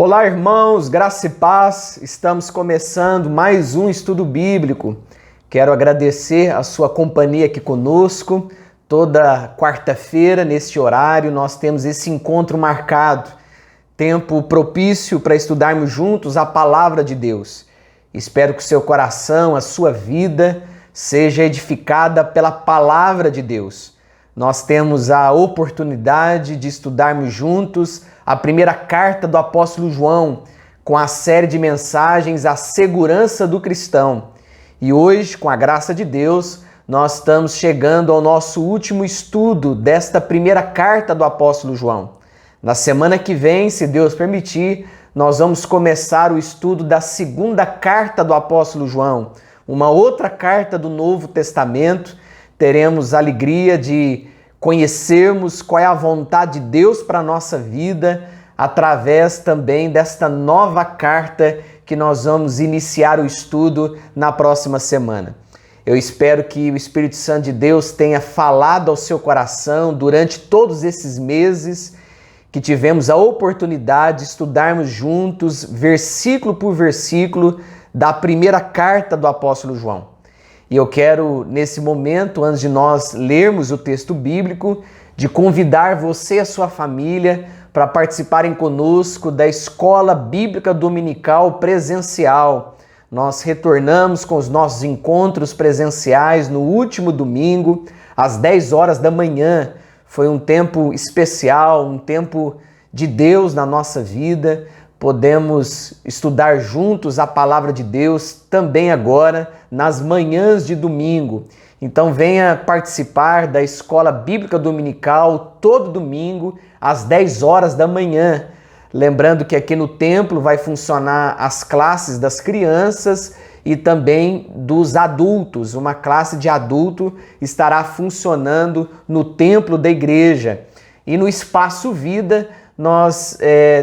Olá, irmãos, graça e paz. Estamos começando mais um estudo bíblico. Quero agradecer a sua companhia aqui conosco. Toda quarta-feira, neste horário, nós temos esse encontro marcado. Tempo propício para estudarmos juntos a palavra de Deus. Espero que o seu coração, a sua vida, seja edificada pela palavra de Deus. Nós temos a oportunidade de estudarmos juntos a primeira carta do apóstolo João, com a série de mensagens A Segurança do Cristão. E hoje, com a graça de Deus, nós estamos chegando ao nosso último estudo desta primeira carta do apóstolo João. Na semana que vem, se Deus permitir, nós vamos começar o estudo da segunda carta do apóstolo João, uma outra carta do Novo Testamento. Teremos a alegria de conhecermos qual é a vontade de Deus para a nossa vida, através também desta nova carta que nós vamos iniciar o estudo na próxima semana. Eu espero que o Espírito Santo de Deus tenha falado ao seu coração durante todos esses meses que tivemos a oportunidade de estudarmos juntos, versículo por versículo, da primeira carta do apóstolo João. E eu quero, nesse momento, antes de nós lermos o texto bíblico, de convidar você e a sua família para participarem conosco da Escola Bíblica Dominical Presencial. Nós retornamos com os nossos encontros presenciais no último domingo, às 10 horas da manhã. Foi um tempo especial, um tempo de Deus na nossa vida. Podemos estudar juntos a palavra de Deus também agora, nas manhãs de domingo. Então venha participar da Escola Bíblica Dominical todo domingo, às 10 horas da manhã. Lembrando que aqui no templo vai funcionar as classes das crianças e também dos adultos. Uma classe de adulto estará funcionando no templo da igreja. E no Espaço Vida, nós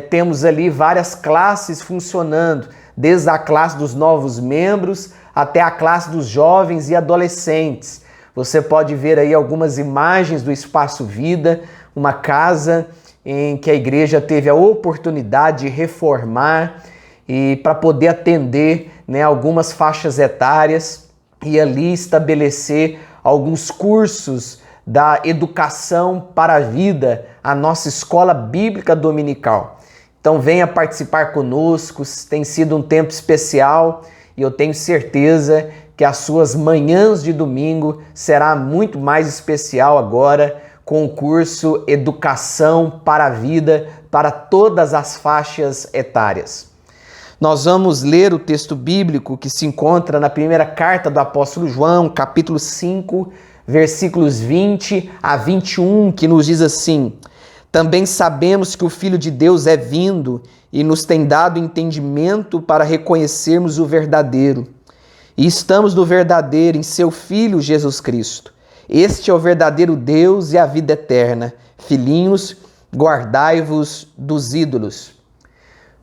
temos ali várias classes funcionando, desde a classe dos novos membros até a classe dos jovens e adolescentes. Você pode ver aí algumas imagens do Espaço Vida, uma casa em que a igreja teve a oportunidade de reformar e para poder atender, algumas faixas etárias e ali estabelecer alguns cursos da educação para a vida, a nossa escola bíblica dominical. Então venha participar conosco, tem sido um tempo especial e eu tenho certeza que as suas manhãs de domingo será muito mais especial agora com o curso Educação para a Vida para todas as faixas etárias. Nós vamos ler o texto bíblico que se encontra na primeira carta do apóstolo João, capítulo 5, versículos 20 a 21, que nos diz assim: também sabemos que o Filho de Deus é vindo e nos tem dado entendimento para reconhecermos o verdadeiro. E estamos no verdadeiro, em seu Filho Jesus Cristo. Este é o verdadeiro Deus e a vida eterna. Filhinhos, guardai-vos dos ídolos.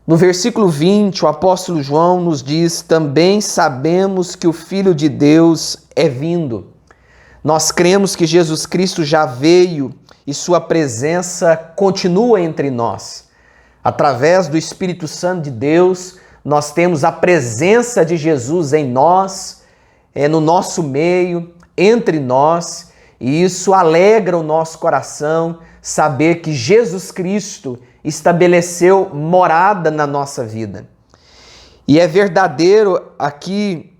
No versículo 20, o apóstolo João nos diz: também sabemos que o Filho de Deus é vindo. Nós cremos que Jesus Cristo já veio e sua presença continua entre nós. Através do Espírito Santo de Deus, nós temos a presença de Jesus em nós, no nosso meio, entre nós, e isso alegra o nosso coração, saber que Jesus Cristo estabeleceu morada na nossa vida. E é verdadeiro aqui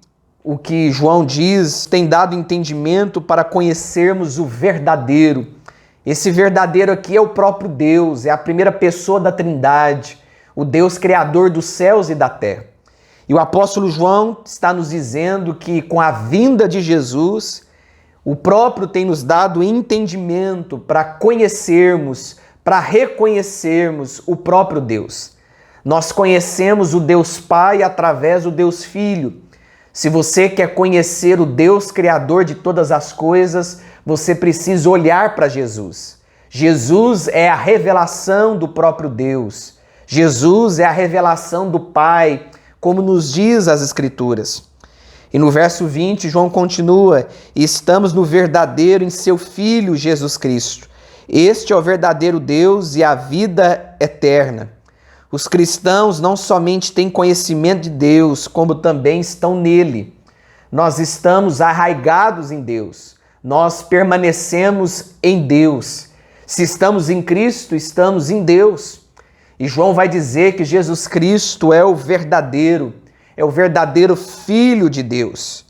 o que João diz, tem dado entendimento para conhecermos o verdadeiro. Esse verdadeiro aqui é o próprio Deus, é a primeira pessoa da Trindade, o Deus criador dos céus e da terra. E o apóstolo João está nos dizendo que com a vinda de Jesus, o próprio tem nos dado entendimento para conhecermos, para reconhecermos o próprio Deus. Nós conhecemos o Deus Pai através do Deus Filho. Se você quer conhecer o Deus Criador de todas as coisas, você precisa olhar para Jesus. Jesus é a revelação do próprio Deus. Jesus é a revelação do Pai, como nos diz as Escrituras. E no verso 20, João continua: estamos no verdadeiro em seu Filho Jesus Cristo. Este é o verdadeiro Deus e a vida eterna. Os cristãos não somente têm conhecimento de Deus, como também estão nele. Nós estamos arraigados em Deus. Nós permanecemos em Deus. Se estamos em Cristo, estamos em Deus. E João vai dizer que Jesus Cristo é o verdadeiro Filho de Deus.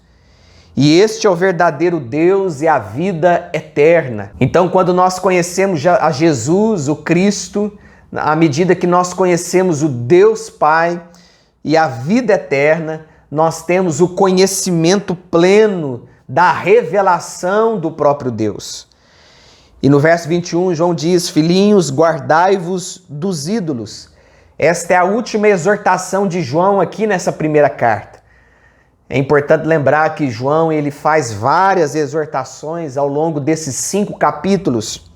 E este é o verdadeiro Deus e a vida eterna. Então, quando nós conhecemos a Jesus, o Cristo, à medida que nós conhecemos o Deus Pai e a vida eterna, nós temos o conhecimento pleno da revelação do próprio Deus. E no verso 21, João diz: filhinhos, guardai-vos dos ídolos. Esta é a última exortação de João aqui nessa primeira carta. É importante lembrar que João ele faz várias exortações ao longo desses 5 capítulos.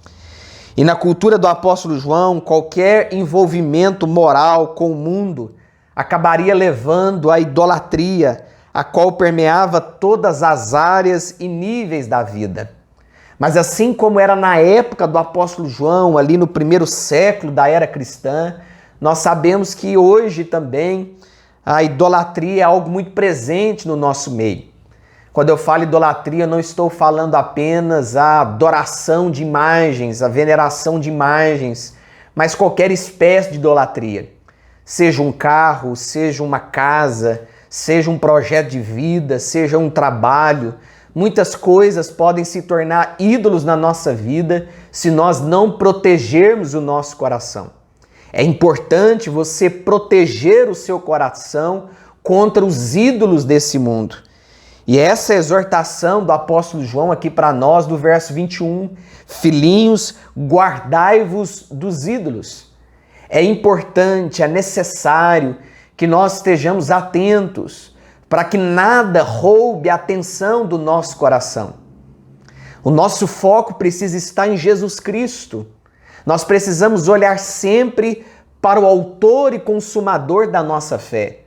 E na cultura do apóstolo João, qualquer envolvimento moral com o mundo acabaria levando à idolatria, a qual permeava todas as áreas e níveis da vida. Mas assim como era na época do apóstolo João, ali no primeiro século da era cristã, nós sabemos que hoje também a idolatria é algo muito presente no nosso meio. Quando eu falo idolatria, não estou falando apenas a adoração de imagens, a veneração de imagens, mas qualquer espécie de idolatria. Seja um carro, seja uma casa, seja um projeto de vida, seja um trabalho. Muitas coisas podem se tornar ídolos na nossa vida se nós não protegermos o nosso coração. É importante você proteger o seu coração contra os ídolos desse mundo. E essa exortação do apóstolo João aqui para nós, do verso 21, filhinhos, guardai-vos dos ídolos. É importante, é necessário que nós estejamos atentos para que nada roube a atenção do nosso coração. O nosso foco precisa estar em Jesus Cristo. Nós precisamos olhar sempre para o autor e consumador da nossa fé.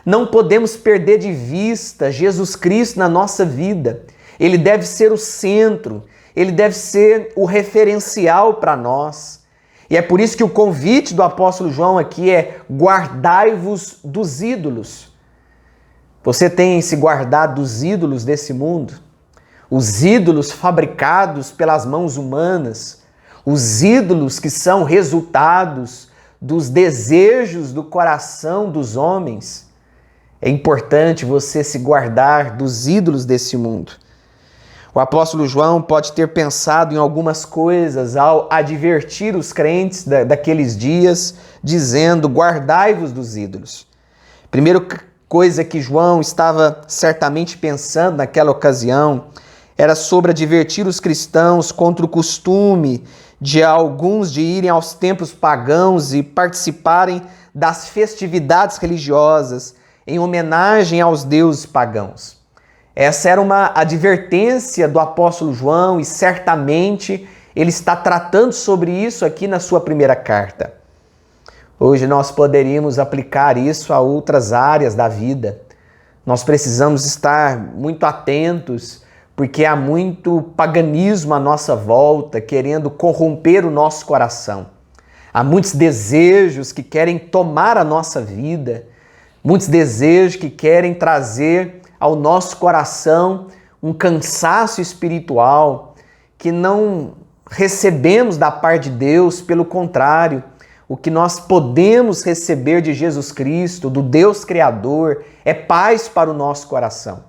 Não podemos perder de vista Jesus Cristo na nossa vida. Ele deve ser o centro, ele deve ser o referencial para nós. E é por isso que o convite do apóstolo João aqui é: guardai-vos dos ídolos. Você tem se guardado dos ídolos desse mundo? Os ídolos fabricados pelas mãos humanas, os ídolos que são resultados dos desejos do coração dos homens. É importante você se guardar dos ídolos desse mundo. O apóstolo João pode ter pensado em algumas coisas ao advertir os crentes daqueles dias, dizendo: guardai-vos dos ídolos. Primeira coisa que João estava certamente pensando naquela ocasião era sobre advertir os cristãos contra o costume de alguns de irem aos templos pagãos e participarem das festividades religiosas em homenagem aos deuses pagãos. Essa era uma advertência do apóstolo João e certamente ele está tratando sobre isso aqui na sua primeira carta. Hoje nós poderíamos aplicar isso a outras áreas da vida. Nós precisamos estar muito atentos porque há muito paganismo à nossa volta querendo corromper o nosso coração. Há muitos desejos que querem tomar a nossa vida, muitos desejos que querem trazer ao nosso coração um cansaço espiritual que não recebemos da parte de Deus. Pelo contrário, o que nós podemos receber de Jesus Cristo, do Deus Criador, é paz para o nosso coração.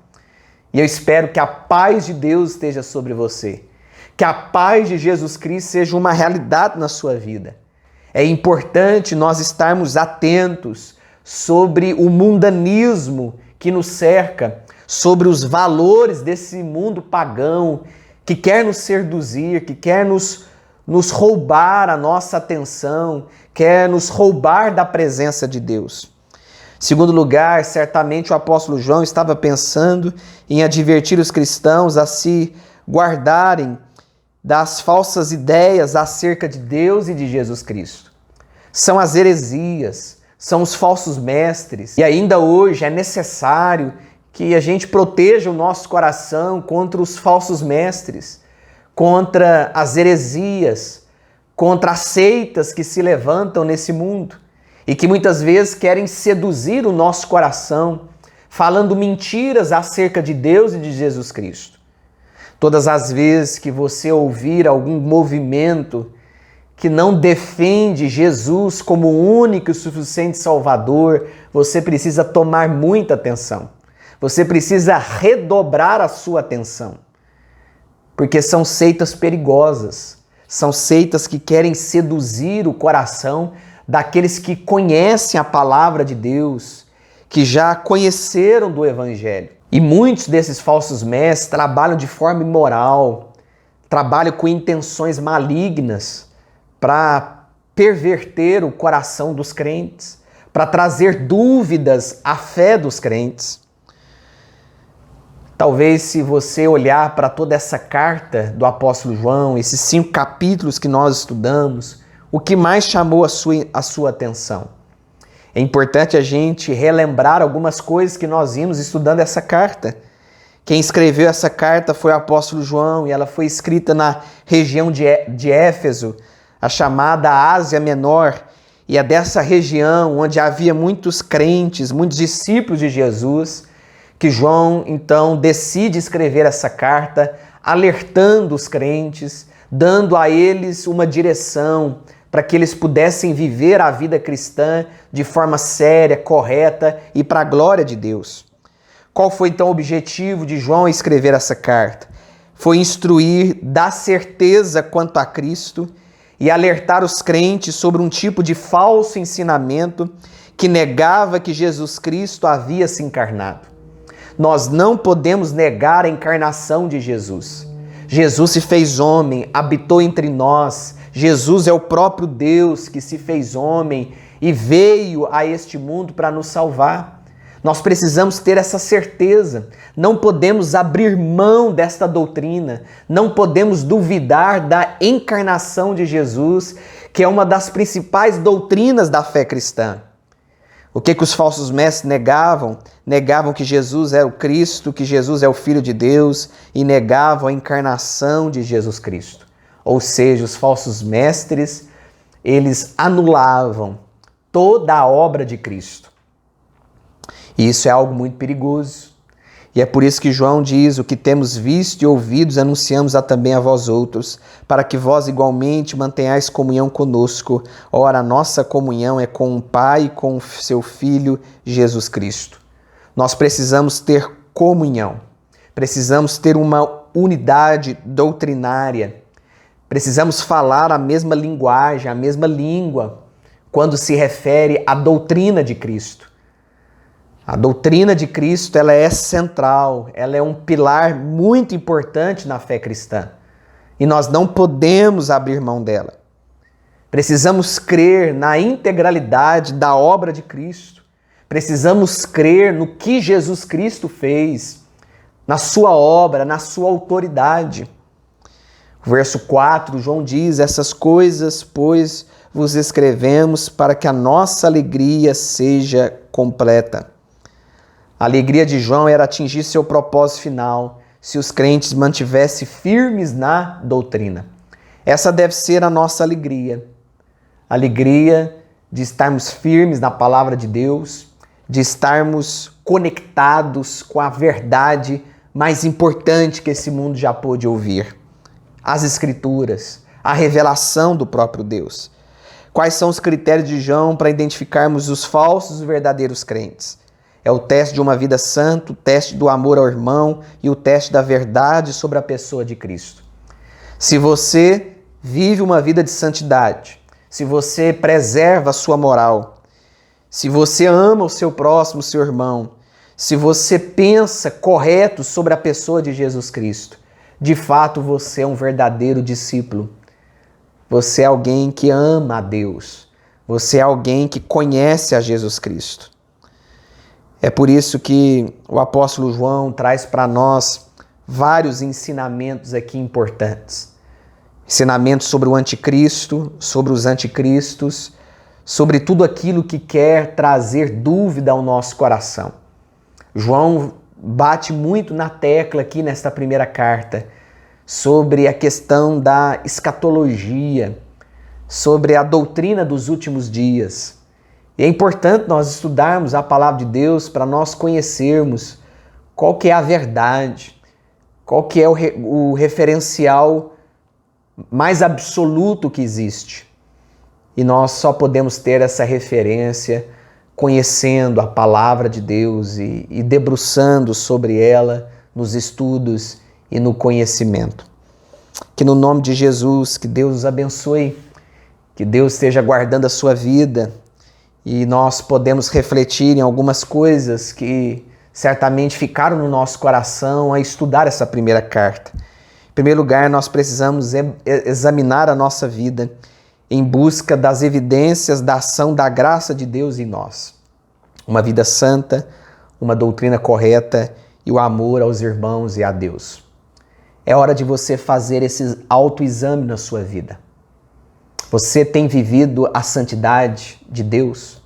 E eu espero que a paz de Deus esteja sobre você, que a paz de Jesus Cristo seja uma realidade na sua vida. É importante nós estarmos atentos sobre o mundanismo que nos cerca, sobre os valores desse mundo pagão que quer nos seduzir, que quer nos roubar a nossa atenção, quer nos roubar da presença de Deus. Segundo lugar, certamente o apóstolo João estava pensando em advertir os cristãos a se guardarem das falsas ideias acerca de Deus e de Jesus Cristo. São as heresias, são os falsos mestres. E ainda hoje é necessário que a gente proteja o nosso coração contra os falsos mestres, contra as heresias, contra as seitas que se levantam nesse mundo. e que muitas vezes querem seduzir o nosso coração, falando mentiras acerca de Deus e de Jesus Cristo. Todas as vezes que você ouvir algum movimento que não defende Jesus como o único e suficiente Salvador, você precisa tomar muita atenção. Você precisa redobrar a sua atenção. Porque são seitas perigosas. São seitas que querem seduzir o coração daqueles que conhecem a palavra de Deus, que já conheceram do Evangelho. E muitos desses falsos mestres trabalham de forma imoral, trabalham com intenções malignas para perverter o coração dos crentes, para trazer dúvidas à fé dos crentes. Talvez, se você olhar para toda essa carta do apóstolo João, esses 5 capítulos que nós estudamos, o que mais chamou a sua atenção? É importante a gente relembrar algumas coisas que nós vimos estudando essa carta. Quem escreveu essa carta foi o apóstolo João, e ela foi escrita na região de Éfeso, a chamada Ásia Menor, e é dessa região onde havia muitos crentes, muitos discípulos de Jesus, que João, então, decide escrever essa carta, alertando os crentes, dando a eles uma direção para que eles pudessem viver a vida cristã de forma séria, correta e para a glória de Deus. Qual foi, então, o objetivo de João escrever essa carta? Foi instruir, dar certeza quanto a Cristo e alertar os crentes sobre um tipo de falso ensinamento que negava que Jesus Cristo havia se encarnado. Nós não podemos negar a encarnação de Jesus. Jesus se fez homem, habitou entre nós. Jesus é o próprio Deus que se fez homem e veio a este mundo para nos salvar. Nós precisamos ter essa certeza. Não podemos abrir mão desta doutrina. Não podemos duvidar da encarnação de Jesus, que é uma das principais doutrinas da fé cristã. O que os falsos mestres negavam? Negavam que Jesus é o Cristo, que Jesus é o Filho de Deus, e negavam a encarnação de Jesus Cristo. Ou seja, os falsos mestres, eles anulavam toda a obra de Cristo. E isso é algo muito perigoso. E é por isso que João diz: o que temos visto e ouvidos anunciamos também a vós outros, para que vós igualmente mantenhais comunhão conosco. Ora, a nossa comunhão é com o Pai e com o seu Filho Jesus Cristo. Nós precisamos ter comunhão, precisamos ter uma unidade doutrinária, precisamos falar a mesma linguagem, a mesma língua, quando se refere à doutrina de Cristo. A doutrina de Cristo, ela é central, ela é um pilar muito importante na fé cristã. E nós não podemos abrir mão dela. Precisamos crer na integralidade da obra de Cristo. Precisamos crer no que Jesus Cristo fez, na sua obra, na sua autoridade. Verso 4, João diz: essas coisas, pois, vos escrevemos para que a nossa alegria seja completa. A alegria de João era atingir seu propósito final, se os crentes mantivessem firmes na doutrina. Essa deve ser a nossa alegria. A alegria de estarmos firmes na palavra de Deus, de estarmos conectados com a verdade mais importante que esse mundo já pôde ouvir. As Escrituras, a revelação do próprio Deus. Quais são os critérios de João para identificarmos os falsos e verdadeiros crentes? É o teste de uma vida santa, o teste do amor ao irmão e o teste da verdade sobre a pessoa de Cristo. Se você vive uma vida de santidade, se você preserva a sua moral, se você ama o seu próximo, o seu irmão, se você pensa correto sobre a pessoa de Jesus Cristo, de fato você é um verdadeiro discípulo. Você é alguém que ama a Deus. Você é alguém que conhece a Jesus Cristo. É por isso que o apóstolo João traz para nós vários ensinamentos aqui importantes. Ensinamentos sobre o anticristo, sobre os anticristos, sobre tudo aquilo que quer trazer dúvida ao nosso coração. João bate muito na tecla aqui nesta primeira carta sobre a questão da escatologia, sobre a doutrina dos últimos dias. E é importante nós estudarmos a palavra de Deus para nós conhecermos qual que é a verdade, qual que é o referencial mais absoluto que existe. E nós só podemos ter essa referência conhecendo a palavra de Deus e debruçando sobre ela nos estudos e no conhecimento. Que no nome de Jesus, que Deus os abençoe, que Deus esteja guardando a sua vida e nós podemos refletir em algumas coisas que certamente ficaram no nosso coração a estudar essa primeira carta. Em primeiro lugar, nós precisamos examinar a nossa vida em busca das evidências da ação da graça de Deus em nós. Uma vida santa, uma doutrina correta e o amor aos irmãos e a Deus. É hora de você fazer esse autoexame na sua vida. Você tem vivido a santidade de Deus?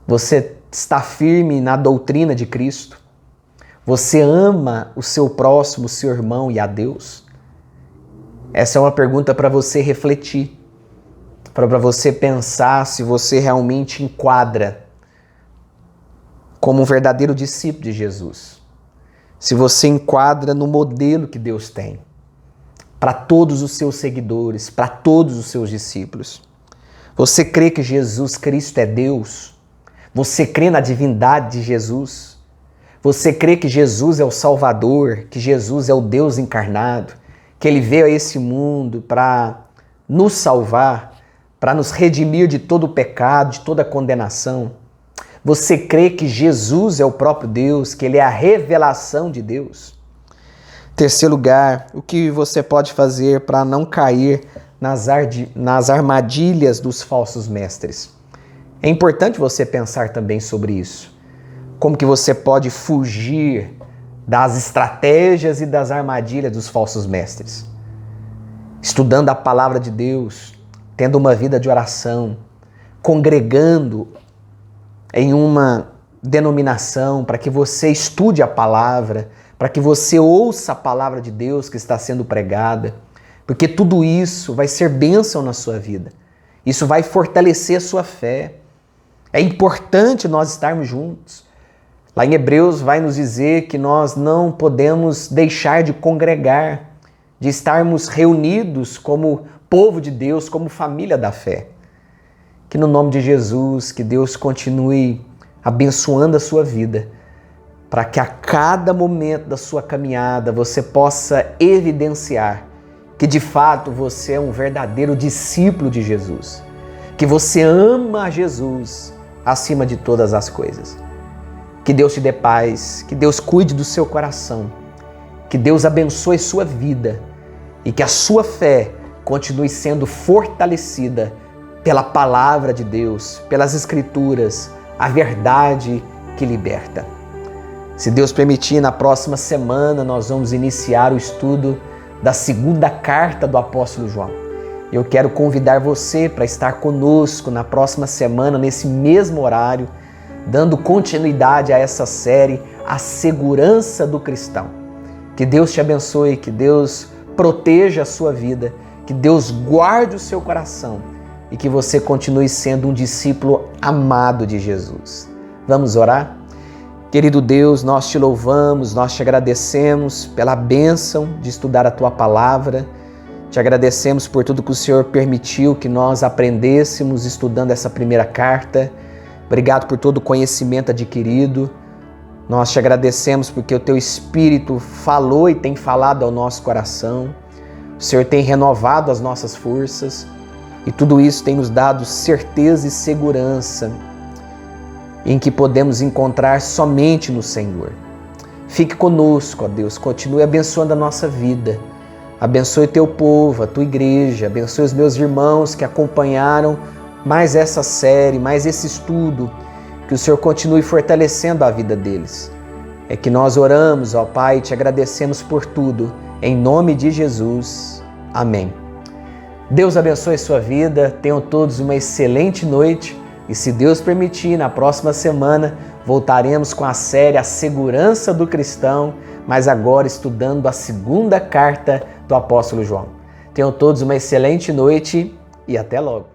Você está firme na doutrina de Cristo? Você ama o seu próximo, o seu irmão e a Deus? Essa é uma pergunta para você refletir, para você pensar se você realmente enquadra como um verdadeiro discípulo de Jesus. Se você enquadra no modelo que Deus tem para todos os seus seguidores, para todos os seus discípulos. Você crê que Jesus Cristo é Deus? Você crê na divindade de Jesus? Você crê que Jesus é o Salvador, que Jesus é o Deus encarnado, que Ele veio a esse mundo para nos salvar, para nos redimir de todo o pecado, de toda a condenação? Você crê que Jesus é o próprio Deus, que Ele é a revelação de Deus? Terceiro lugar, o que você pode fazer para não cair nas armadilhas dos falsos mestres? É importante você pensar também sobre isso. Como que você pode fugir das estratégias e das armadilhas dos falsos mestres? Estudando a palavra de Deus, tendo uma vida de oração, congregando em uma denominação para que você estude a palavra, para que você ouça a palavra de Deus que está sendo pregada, porque tudo isso vai ser bênção na sua vida. Isso vai fortalecer a sua fé. É importante nós estarmos juntos. Lá em Hebreus vai nos dizer que nós não podemos deixar de congregar, de estarmos reunidos como povo de Deus, como família da fé. Que no nome de Jesus, que Deus continue abençoando a sua vida, para que a cada momento da sua caminhada você possa evidenciar que de fato você é um verdadeiro discípulo de Jesus, que você ama Jesus acima de todas as coisas. Que Deus te dê paz, que Deus cuide do seu coração, que Deus abençoe sua vida e que a sua fé continue sendo fortalecida pela palavra de Deus, pelas Escrituras, a verdade que liberta. Se Deus permitir, na próxima semana nós vamos iniciar o estudo da segunda carta do apóstolo João. Eu quero convidar você para estar conosco na próxima semana, nesse mesmo horário, dando continuidade a essa série, A Segurança do Cristão. Que Deus te abençoe, que Deus proteja a sua vida, que Deus guarde o seu coração e que você continue sendo um discípulo amado de Jesus. Vamos orar? Querido Deus, nós te louvamos, nós te agradecemos pela bênção de estudar a Tua Palavra. Te agradecemos por tudo que o Senhor permitiu que nós aprendêssemos estudando essa primeira carta. Obrigado por todo o conhecimento adquirido. Nós te agradecemos porque o Teu Espírito falou e tem falado ao nosso coração. O Senhor tem renovado as nossas forças e tudo isso tem nos dado certeza e segurança em que podemos encontrar somente no Senhor. Fique conosco, ó Deus, continue abençoando a nossa vida. Abençoe Teu povo, a Tua igreja, abençoe os meus irmãos que acompanharam mais essa série, mais esse estudo, que o Senhor continue fortalecendo a vida deles. É que nós oramos, ó Pai, e te agradecemos por tudo, em nome de Jesus. Amém. Deus abençoe a sua vida, tenham todos uma excelente noite e, se Deus permitir, na próxima semana voltaremos com a série A Segurança do Cristão, mas agora estudando a segunda carta do apóstolo João. Tenham todos uma excelente noite e até logo.